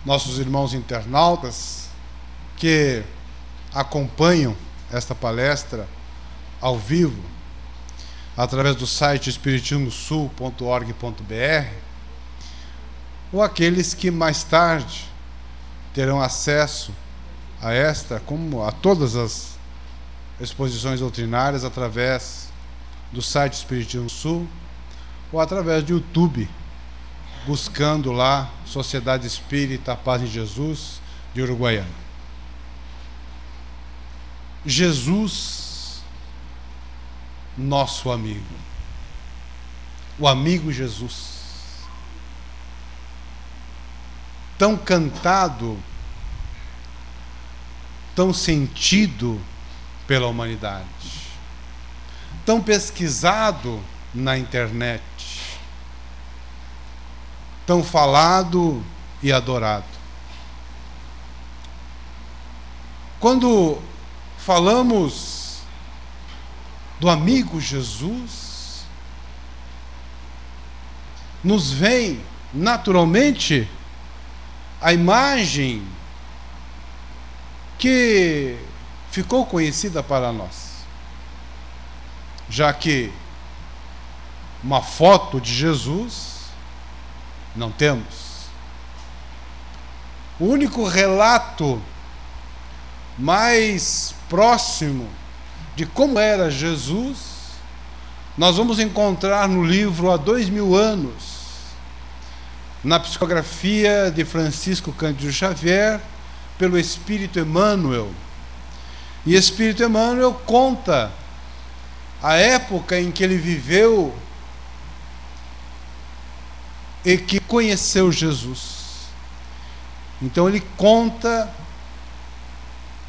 Nossos irmãos internautas que acompanham esta palestra ao vivo através do site espiritismosul.org.br ou aqueles que mais tarde terão acesso a esta, como a todas as exposições doutrinárias através do site Espiritismo Sul ou através do YouTube, buscando lá Sociedade Espírita Paz em Jesus de Uruguaiana. Jesus, nosso amigo, o amigo Jesus, tão cantado, tão sentido pela humanidade, tão pesquisado na internet, tão falado e adorado. Quando falamos do amigo Jesus, nos vem naturalmente a imagem que ficou conhecida para nós, já que uma foto de Jesus não temos. O único relato mais próximo de como era Jesus nós vamos encontrar no livro Há 2000 anos, na psicografia de Francisco Cândido Xavier, pelo Espírito Emmanuel. E Espírito Emmanuel conta a época em que ele viveu e que conheceu Jesus. Então ele conta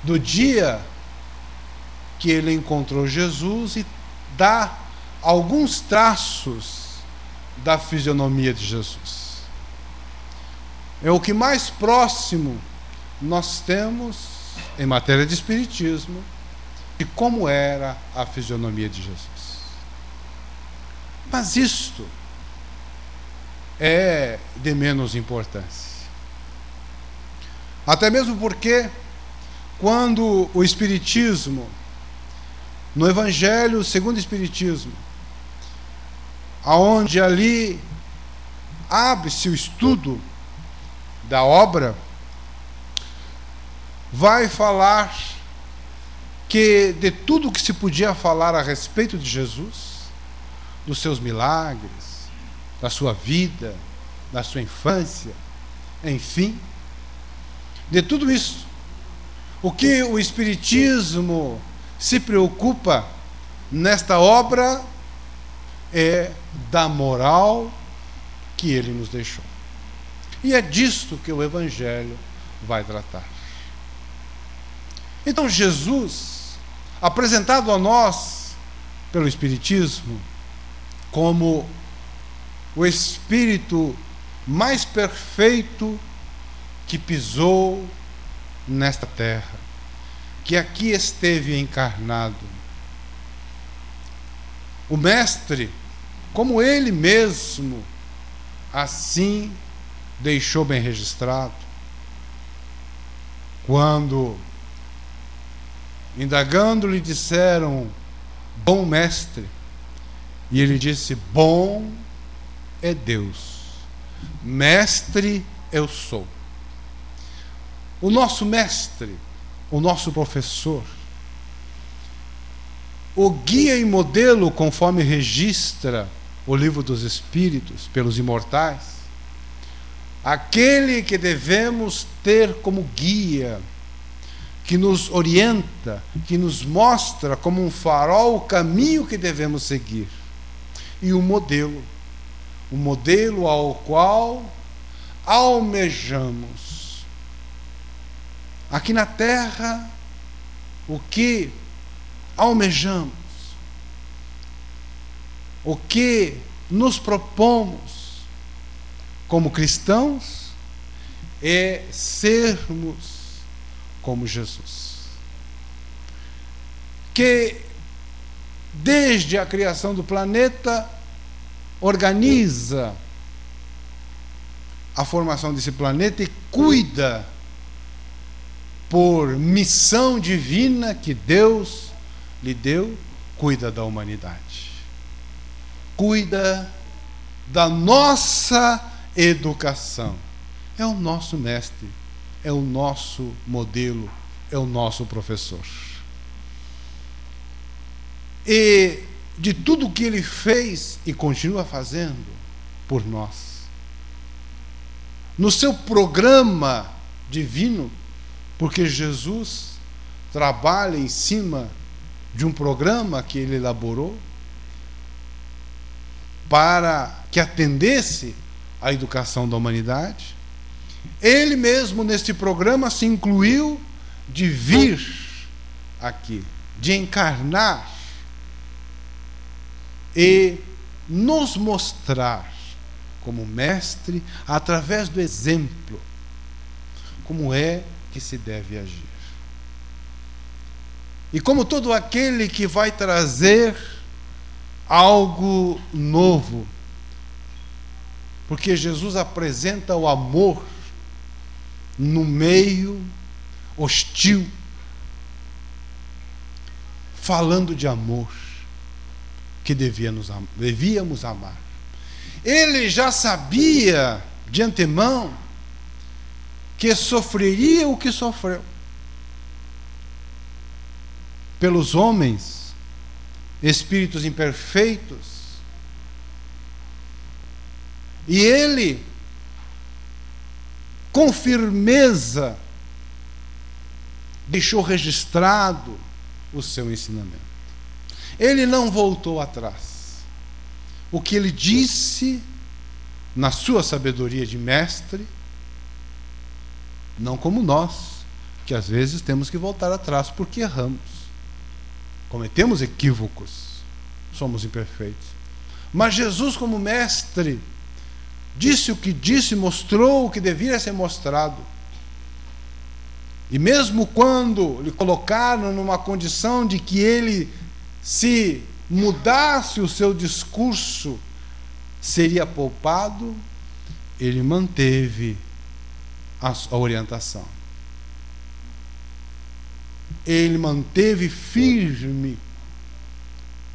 do dia que ele encontrou Jesus e dá alguns traços da fisionomia de Jesus. É o que mais próximo nós temos em matéria de espiritismo de como era a fisionomia de Jesus. Mas isto é de menos importância. Até mesmo porque quando o Espiritismo, no Evangelho segundo o Espiritismo, aonde ali abre-se o estudo da obra, vai falar que de tudo que se podia falar a respeito de Jesus, dos seus milagres, da sua vida, da sua infância, enfim, de tudo isso, o que o Espiritismo se preocupa nesta obra é da moral que ele nos deixou. E é disto que o Evangelho vai tratar. Então Jesus, apresentado a nós pelo Espiritismo como o Espírito mais perfeito que pisou nesta terra, que aqui esteve encarnado. O Mestre, como ele mesmo assim deixou bem registrado, quando, indagando, lhe disseram: bom mestre, e ele disse: bom é Deus, mestre eu sou. O nosso mestre, o nosso professor, o guia e modelo, conforme registra o Livro dos Espíritos pelos imortais, aquele que devemos ter como guia, que nos orienta, que nos mostra como um farol o caminho que devemos seguir, e o modelo ao qual almejamos. Aqui na terra, o que almejamos, o que nos propomos como cristãos é sermos como Jesus, que desde a criação do planeta organiza a formação desse planeta e cuida, por missão divina que Deus lhe deu, cuida da humanidade. Cuida da nossa educação. É o nosso mestre, é o nosso modelo, é o nosso professor. E de tudo que ele fez e continua fazendo por nós. No seu programa divino, porque Jesus trabalha em cima de um programa que ele elaborou para que atendesse à educação da humanidade. Ele mesmo, neste programa, se incluiu de vir aqui, de encarnar e nos mostrar como mestre, através do exemplo, como é que se deve agir. E como todo aquele que vai trazer algo novo, porque Jesus apresenta o amor no meio hostil, falando de amor que devíamos amar. Ele já sabia de antemão que sofreria o que sofreu pelos homens, espíritos imperfeitos. E ele, com firmeza, deixou registrado o seu ensinamento. Ele não voltou atrás. O que ele disse, na sua sabedoria de mestre, não como nós, que às vezes temos que voltar atrás porque erramos, cometemos equívocos, somos imperfeitos. Mas Jesus, como mestre, disse o que disse, mostrou o que devia ser mostrado. E mesmo quando lhe colocaram numa condição de que ele, se mudasse o seu discurso, seria poupado, ele manteve a orientação. Ele manteve firme,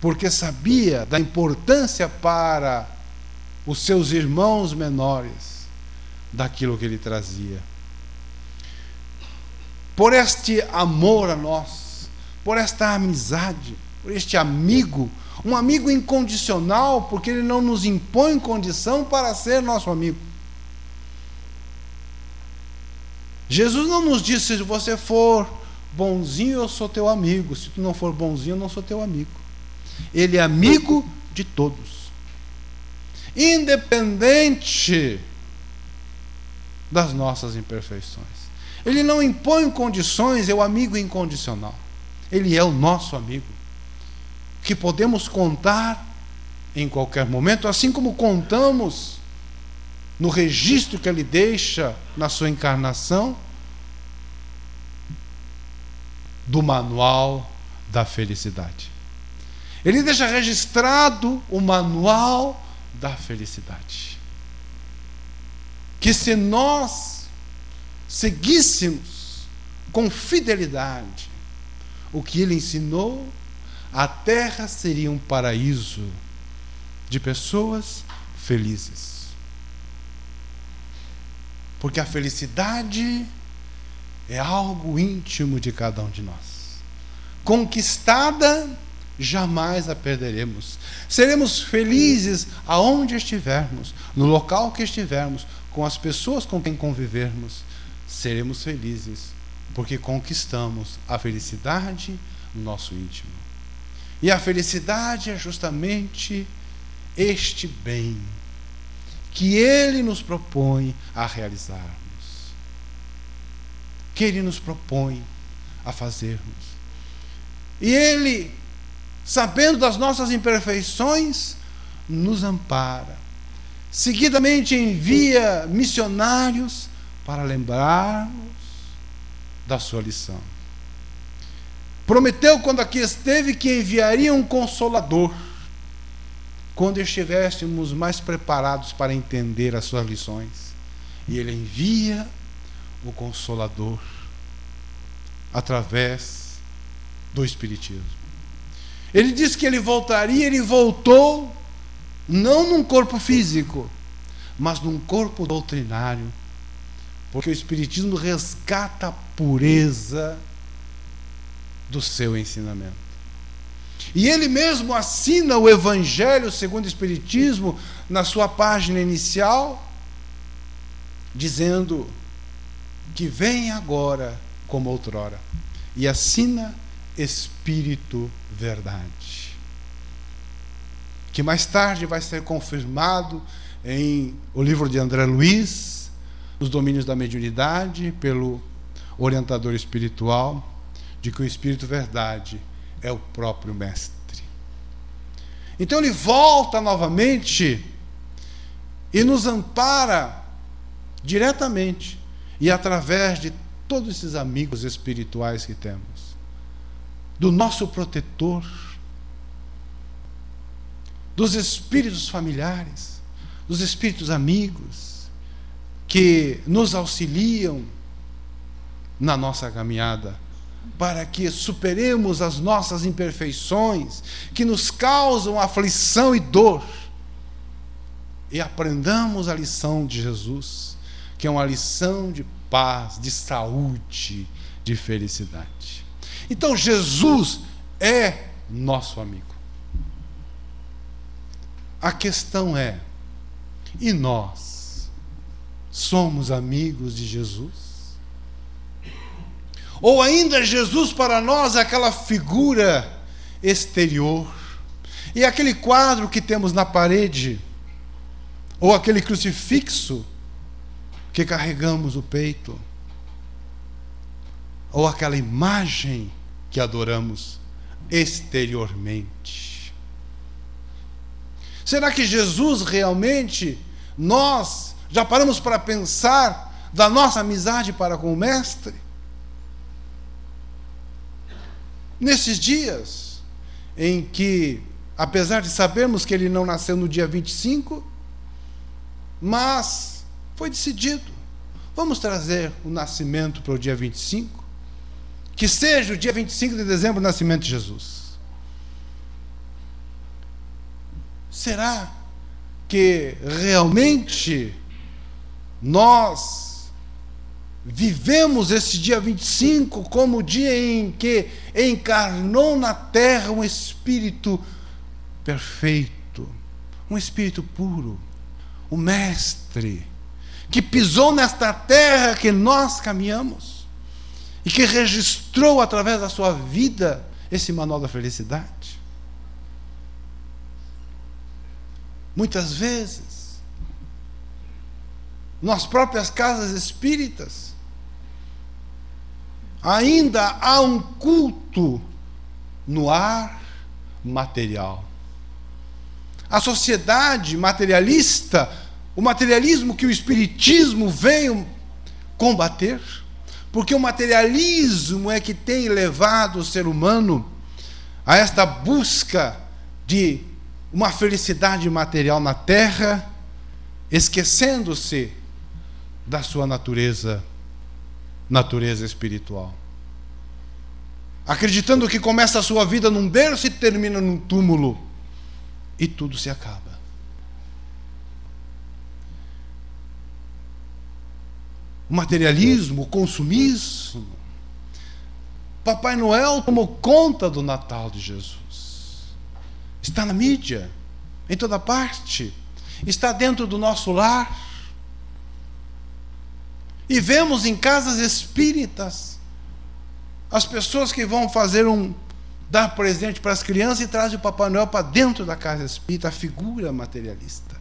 porque sabia da importância para os seus irmãos menores daquilo que ele trazia. Por este amor a nós, por esta amizade, por este amigo, um amigo incondicional, porque ele não nos impõe condição para ser nosso amigo. Jesus não nos disse: se você for bonzinho, eu sou teu amigo; se tu não for bonzinho, eu não sou teu amigo. Ele é amigo de todos, independente das nossas imperfeições. Ele não impõe condições, é o amigo incondicional. Ele é o nosso amigo, que podemos contar em qualquer momento, assim como contamos no registro que ele deixa na sua encarnação do manual da felicidade. Ele deixa registrado o manual da felicidade, que se nós seguíssemos com fidelidade o que ele ensinou, a terra seria um paraíso de pessoas felizes. Porque a felicidade é algo íntimo de cada um de nós. Conquistada, jamais a perderemos. Seremos felizes aonde estivermos, no local que estivermos, com as pessoas com quem convivermos. Seremos felizes, porque conquistamos a felicidade no nosso íntimo. E a felicidade é justamente este bem que ele nos propõe a realizarmos, que ele nos propõe a fazermos. E ele, sabendo das nossas imperfeições, nos ampara. Seguidamente envia missionários para lembrarmos da sua lição. Prometeu, quando aqui esteve, que enviaria um consolador quando estivéssemos mais preparados para entender as suas lições. E Ele envia o Consolador através do Espiritismo. Ele disse que Ele voltaria, Ele voltou, não num corpo físico, mas num corpo doutrinário, porque o Espiritismo resgata a pureza do seu ensinamento. E ele mesmo assina o Evangelho segundo o Espiritismo na sua página inicial, dizendo que vem agora como outrora, e assina Espírito Verdade, que mais tarde vai ser confirmado em o livro de André Luiz, Nos Domínios da Mediunidade, pelo orientador espiritual, de que o Espírito Verdade é o próprio Mestre. Então ele volta novamente e nos ampara diretamente e através de todos esses amigos espirituais que temos, do nosso protetor, dos espíritos familiares, dos espíritos amigos que nos auxiliam na nossa caminhada, para que superemos as nossas imperfeições, que nos causam aflição e dor, e aprendamos a lição de Jesus, que é uma lição de paz, de saúde, de felicidade. Então Jesus é nosso amigo. A questão é, e nós somos amigos de Jesus? Ou ainda Jesus para nós é aquela figura exterior, e aquele quadro que temos na parede, ou aquele crucifixo que carregamos no peito, ou aquela imagem que adoramos exteriormente. Será que Jesus realmente, nós já paramos para pensar da nossa amizade para com o Mestre? Nesses dias em que, apesar de sabermos que ele não nasceu no dia 25, mas foi decidido, vamos trazer o nascimento para o dia 25, que seja o dia 25 de dezembro o nascimento de Jesus. Será que realmente nós vivemos esse dia 25 como o dia em que encarnou na terra um Espírito perfeito, um Espírito puro, o Mestre, que pisou nesta terra que nós caminhamos e que registrou através da sua vida esse manual da felicidade? Muitas vezes, nas próprias casas espíritas, ainda há um culto no ar material. A sociedade materialista, o materialismo que o Espiritismo veio combater, porque o materialismo é que tem levado o ser humano a esta busca de uma felicidade material na terra, esquecendo-se da sua natureza espiritual, acreditando que começa a sua vida num berço e termina num túmulo, e tudo se acaba. O materialismo, o consumismo. Papai Noel tomou conta do Natal de Jesus. Está na mídia, em toda parte. Está dentro do nosso lar. E vemos em casas espíritas as pessoas que vão dar presente para as crianças e trazem o Papai Noel para dentro da casa espírita, a figura materialista.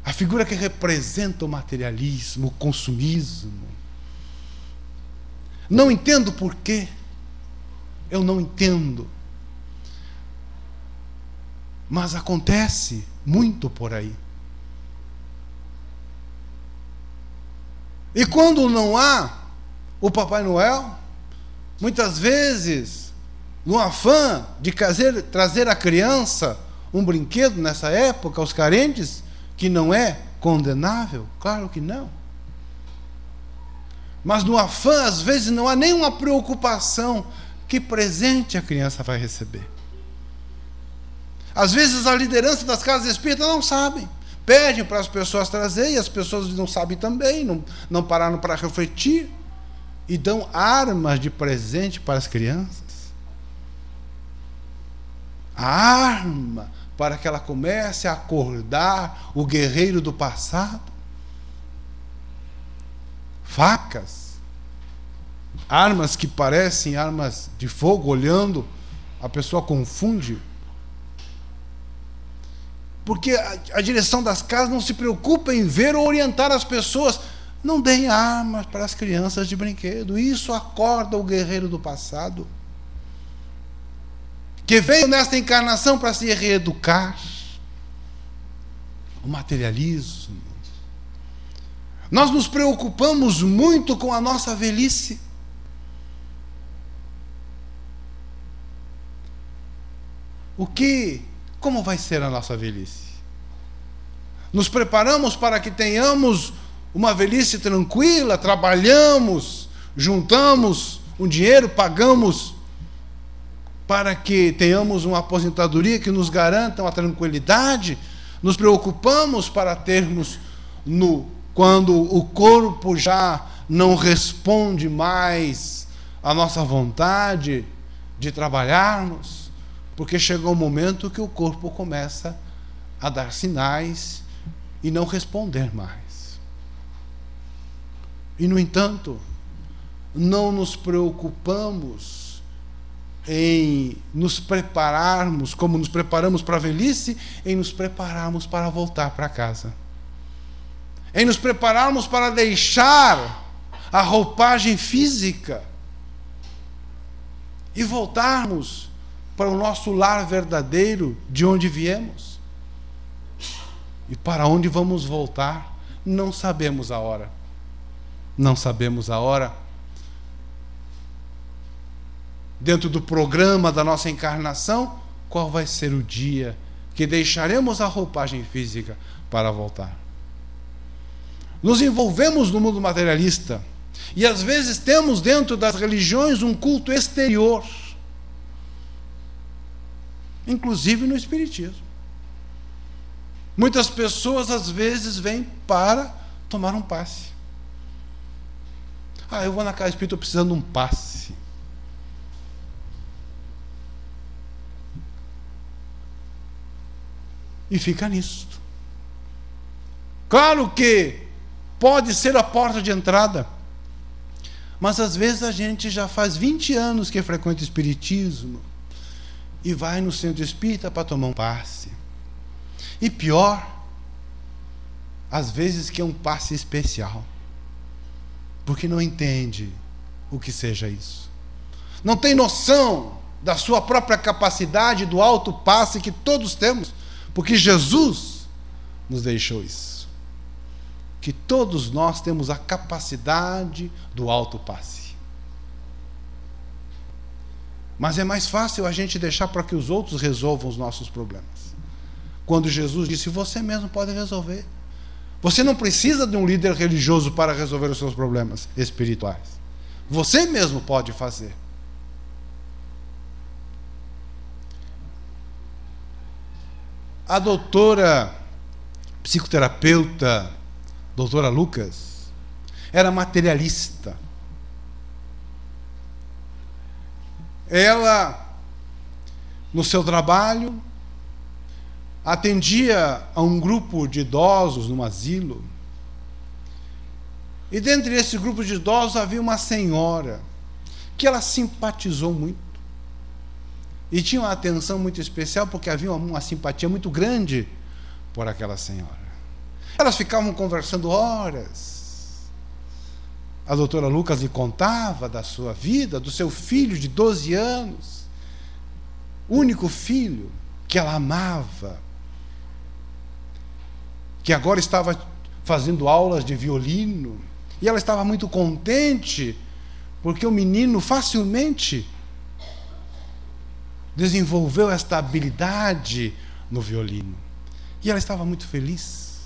A figura que representa o materialismo, o consumismo. Não entendo por quê. Eu não entendo. Mas acontece muito por aí. E quando não há o Papai Noel, muitas vezes, no afã de trazer à criança um brinquedo nessa época, aos carentes, que não é condenável? Claro que não. Mas no afã, às vezes, não há nenhuma preocupação que presente a criança vai receber. Às vezes a liderança das casas espíritas não sabem. Pedem para as pessoas trazerem, e as pessoas não sabem também, não pararam para refletir. E dão armas de presente para as crianças. A arma para que ela comece a acordar o guerreiro do passado. Facas. Armas que parecem armas de fogo, olhando, a pessoa confunde. Porque a direção das casas não se preocupa em ver ou orientar as pessoas. Não deem armas para as crianças de brinquedo. Isso acorda o guerreiro do passado, que veio nesta encarnação para se reeducar. O materialismo. Nós nos preocupamos muito com a nossa velhice. Como vai ser a nossa velhice? Nos preparamos para que tenhamos uma velhice tranquila, trabalhamos, juntamos um dinheiro, pagamos para que tenhamos uma aposentadoria que nos garanta uma tranquilidade. Nos preocupamos para termos, quando o corpo já não responde mais à nossa vontade de trabalharmos, porque chegou um momento que o corpo começa a dar sinais e não responder mais. E, no entanto, não nos preocupamos em nos prepararmos, como nos preparamos para a velhice, em nos prepararmos para voltar para casa. Em nos prepararmos para deixar a roupagem física e voltarmos para o nosso lar verdadeiro, de onde viemos. E para onde vamos voltar, não sabemos a hora. Não sabemos a hora. Dentro do programa da nossa encarnação, qual vai ser o dia que deixaremos a roupagem física para voltar? Nos envolvemos no mundo materialista e às vezes temos dentro das religiões um culto exterior, inclusive no espiritismo. Muitas pessoas às vezes vêm para tomar um passe. Eu vou na casa espírita, estou precisando de um passe. E fica nisso. Claro que pode ser a porta de entrada, mas às vezes a gente já faz 20 anos que frequenta o espiritismo e vai no centro espírita para tomar um passe. E pior, às vezes que é um passe especial, porque não entende o que seja isso. Não tem noção da sua própria capacidade, do alto passe que todos temos, porque Jesus nos deixou isso. Que todos nós temos a capacidade do alto passe. Mas é mais fácil a gente deixar para que os outros resolvam os nossos problemas. Quando Jesus disse, você mesmo pode resolver. Você não precisa de um líder religioso para resolver os seus problemas espirituais. Você mesmo pode fazer. A doutora psicoterapeuta, doutora Lucas, era materialista. Ela, no seu trabalho, atendia a um grupo de idosos num asilo. E dentre esse grupo de idosos havia uma senhora que ela simpatizou muito. E tinha uma atenção muito especial porque havia uma simpatia muito grande por aquela senhora. Elas ficavam conversando horas. A doutora Lucas lhe contava da sua vida, do seu filho de 12 anos, único filho que ela amava, que agora estava fazendo aulas de violino, e ela estava muito contente, porque o menino facilmente desenvolveu esta habilidade no violino. E ela estava muito feliz.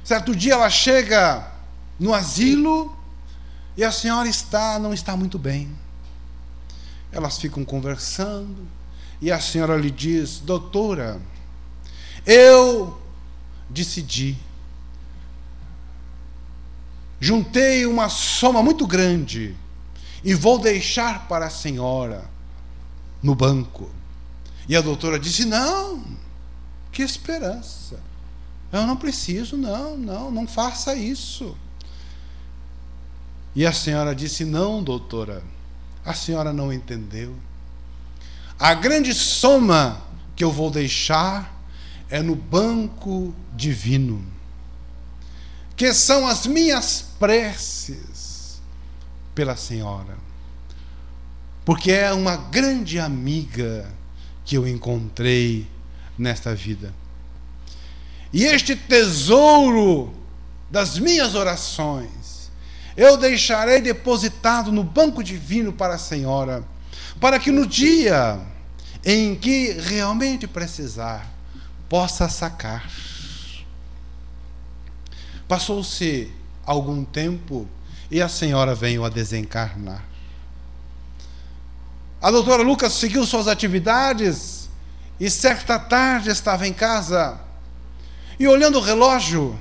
Certo dia ela chega no asilo e a senhora não está muito bem. Elas ficam conversando e a senhora lhe diz: doutora, eu decidi, juntei uma soma muito grande e vou deixar para a senhora no banco. E a doutora disse: não, que esperança, eu não preciso, não faça isso. E a senhora disse: não, doutora, a senhora não entendeu. A grande soma que eu vou deixar é no banco divino, que são as minhas preces pela senhora, porque é uma grande amiga que eu encontrei nesta vida. E este tesouro das minhas orações eu deixarei depositado no banco divino para a senhora, para que no dia em que realmente precisar, possa sacar. Passou-se algum tempo e a senhora veio a desencarnar. A doutora Lucas seguiu suas atividades e certa tarde estava em casa e, olhando o relógio,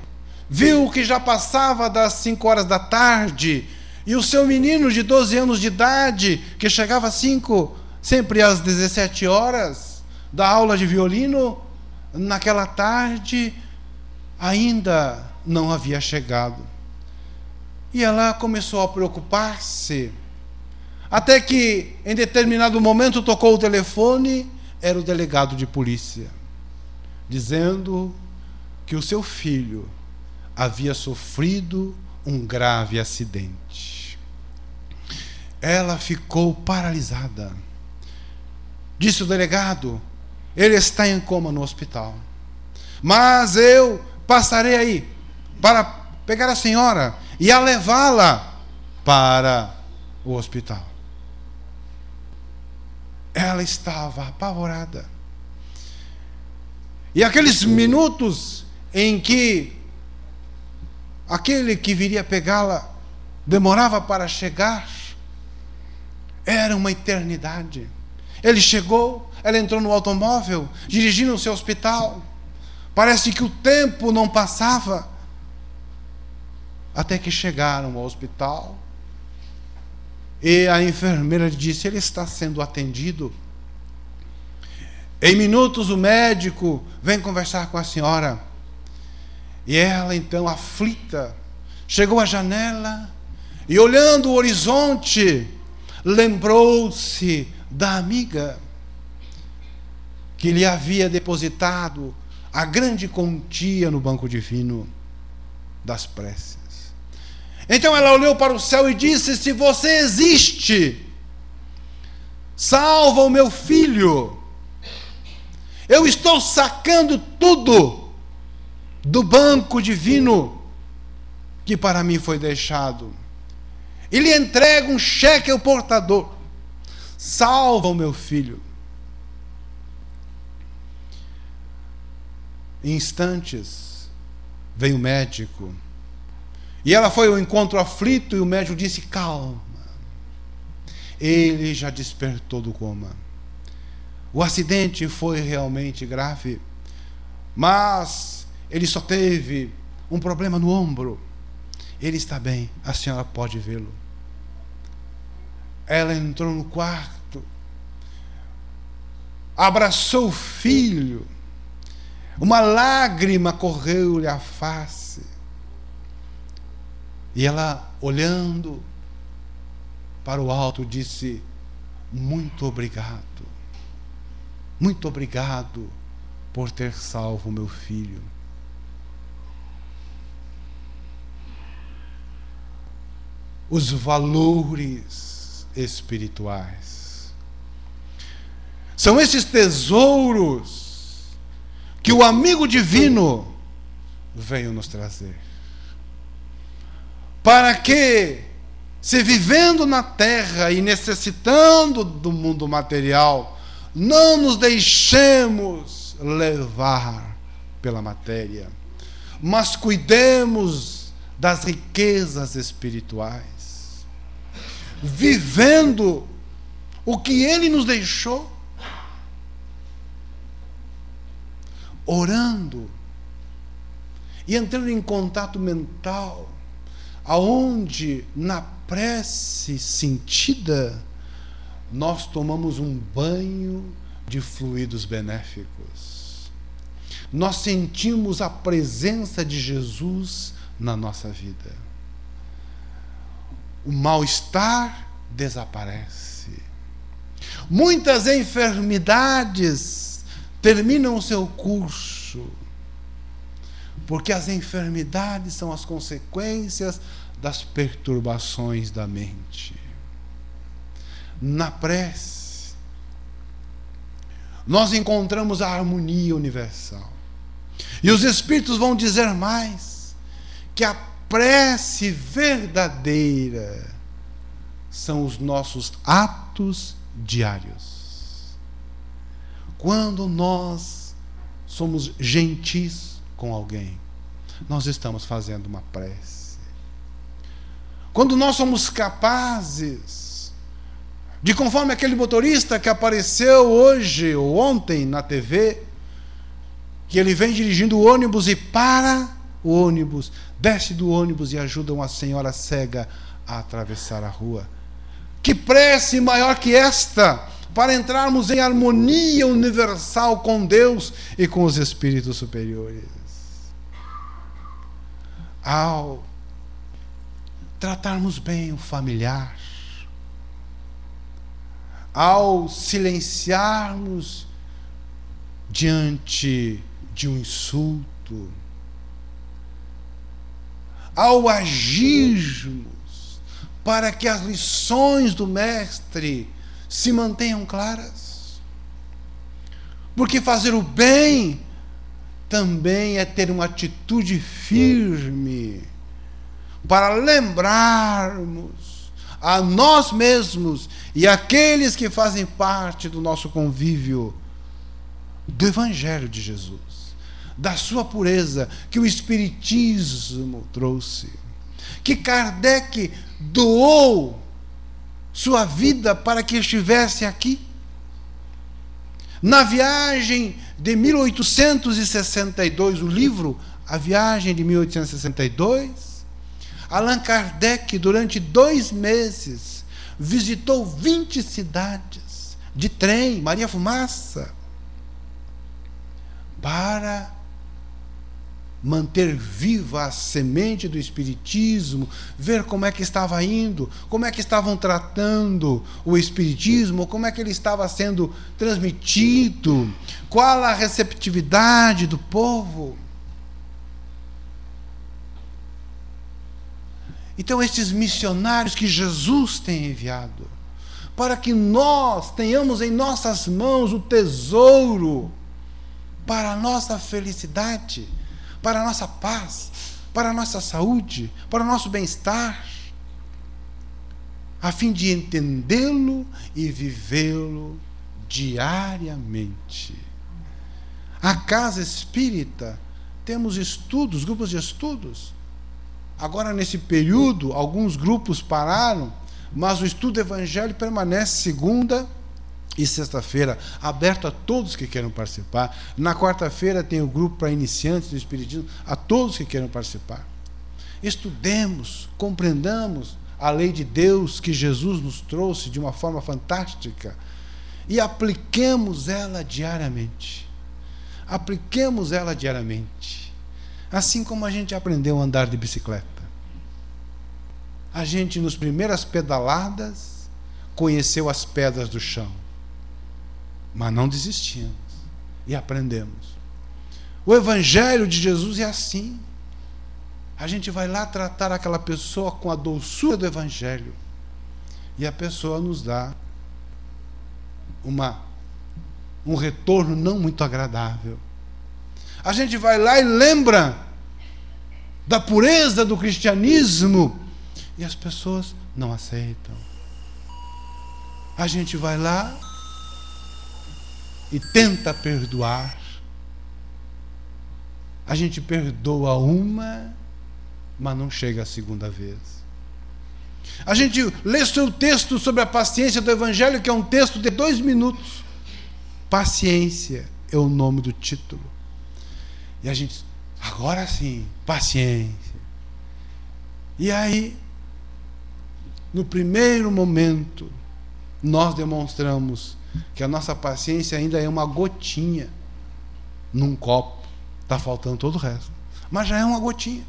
viu que já passava das 5 horas da tarde e o seu menino de 12 anos de idade, que chegava sempre às 17 horas, da aula de violino, naquela tarde, ainda não havia chegado. E ela começou a preocupar-se, até que, em determinado momento, tocou o telefone. Era o delegado de polícia, dizendo que o seu filho havia sofrido um grave acidente. Ela ficou paralisada. Disse o delegado: ele está em coma no hospital, mas eu passarei aí para pegar a senhora e a levá-la para o hospital. Ela estava apavorada. E aqueles minutos em que aquele que viria pegá-la demorava para chegar, era uma eternidade. Ele chegou, ela entrou no automóvel, dirigindo-se ao hospital. Parece que o tempo não passava, até que chegaram ao hospital. E a enfermeira disse: ele está sendo atendido. Em minutos o médico vem conversar com a senhora. E ela, então, aflita, chegou à janela e, olhando o horizonte, lembrou-se da amiga que lhe havia depositado a grande quantia no banco divino das preces. Então ela olhou para o céu e disse: se você existe, salva o meu filho. Eu estou sacando tudo do banco divino que para mim foi deixado. E lhe entrego um cheque ao portador. Salva o meu filho. Em instantes veio o médico. E ela foi ao encontro aflito e o médico disse: calma. Ele já despertou do coma. O acidente foi realmente grave, mas ele só teve um problema no ombro. Ele está bem, a senhora pode vê-lo. Ela entrou no quarto, abraçou o filho, uma lágrima correu-lhe à face. E ela, olhando para o alto, disse: muito obrigado por ter salvo meu filho. Os valores espirituais são esses tesouros que o amigo divino veio nos trazer, para que, se vivendo na terra e necessitando do mundo material, não nos deixemos levar pela matéria, mas cuidemos das riquezas espirituais, vivendo o que Ele nos deixou, orando e entrando em contato mental, aonde na prece sentida nós tomamos um banho de fluidos benéficos. Nós sentimos a presença de Jesus na nossa vida. O mal-estar desaparece. Muitas enfermidades terminam o seu curso, porque as enfermidades são as consequências das perturbações da mente. Na prece, nós encontramos a harmonia universal. E os Espíritos vão dizer mais, que a prece verdadeira são os nossos atos diários. Quando nós somos gentis com alguém, nós estamos fazendo uma prece. Quando nós somos capazes de, conforme aquele motorista que apareceu hoje ou ontem na TV, que ele vem dirigindo o ônibus e para o ônibus, desce do ônibus e ajuda uma senhora cega a atravessar a rua. Que prece maior que esta, para entrarmos em harmonia universal com Deus e com os espíritos superiores. Ao tratarmos bem o familiar, ao silenciarmos diante de um insulto, ao agirmos para que as lições do Mestre se mantenham claras. Porque fazer o bem também é ter uma atitude firme para lembrarmos a nós mesmos e aqueles que fazem parte do nosso convívio do Evangelho de Jesus, da sua pureza que o Espiritismo trouxe, que Kardec doou sua vida para que estivesse aqui. Na viagem de 1862, o livro A Viagem de 1862, Allan Kardec, durante 2 meses, visitou 20 cidades de trem, Maria Fumaça, para manter viva a semente do Espiritismo, ver como é que estava indo, como é que estavam tratando o Espiritismo, como é que ele estava sendo transmitido, qual a receptividade do povo. Então, estes missionários que Jesus tem enviado, para que nós tenhamos em nossas mãos o tesouro para a nossa felicidade, para a nossa paz, para a nossa saúde, para o nosso bem-estar, a fim de entendê-lo e vivê-lo diariamente. A Casa Espírita, temos estudos, grupos de estudos. Agora, nesse período, alguns grupos pararam, mas o estudo evangélico permanece segunda e sexta-feira, aberto a todos que queiram participar. Na quarta-feira tem o grupo para iniciantes do Espiritismo, a todos que queiram participar. Estudemos, compreendamos a lei de Deus que Jesus nos trouxe de uma forma fantástica e apliquemos ela diariamente. Apliquemos ela diariamente. Assim como a gente aprendeu a andar de bicicleta. A gente, nas primeiras pedaladas, conheceu as pedras do chão. Mas não desistimos e aprendemos. O Evangelho de Jesus é assim. A gente vai lá tratar aquela pessoa com a doçura do Evangelho e a pessoa nos dá um retorno não muito agradável. A gente vai lá e lembra da pureza do cristianismo e as pessoas não aceitam. A gente vai lá e tenta perdoar. A gente perdoa uma, mas não chega a segunda vez. A gente lê seu texto sobre a paciência do Evangelho, que é um texto de 2 minutos. Paciência é o nome do título. E a gente, agora sim, paciência. E aí, no primeiro momento, nós demonstramos que a nossa paciência ainda é uma gotinha num copo. Está faltando todo o resto. Mas já é uma gotinha.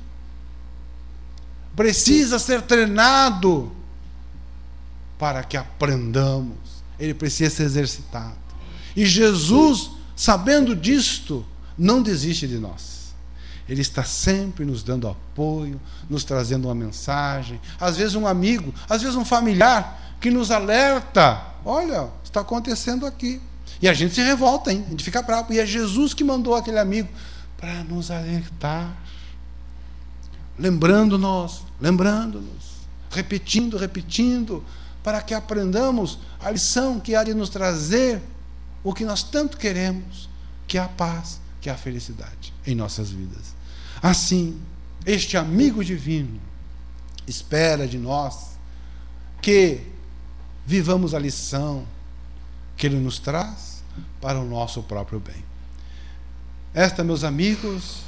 Precisa ser treinado para que aprendamos. Ele precisa ser exercitado. E Jesus, sabendo disto, não desiste de nós. Ele está sempre nos dando apoio, nos trazendo uma mensagem, às vezes um amigo, às vezes um familiar, que nos alerta. Olha, está acontecendo aqui. E a gente se revolta, hein? A gente fica bravo. E é Jesus que mandou aquele amigo para nos alertar. Lembrando-nos, repetindo, para que aprendamos a lição que há de nos trazer o que nós tanto queremos, que é a paz, que é a felicidade em nossas vidas. Assim, este amigo divino espera de nós que vivamos a lição que ele nos traz para o nosso próprio bem. Esta, meus amigos,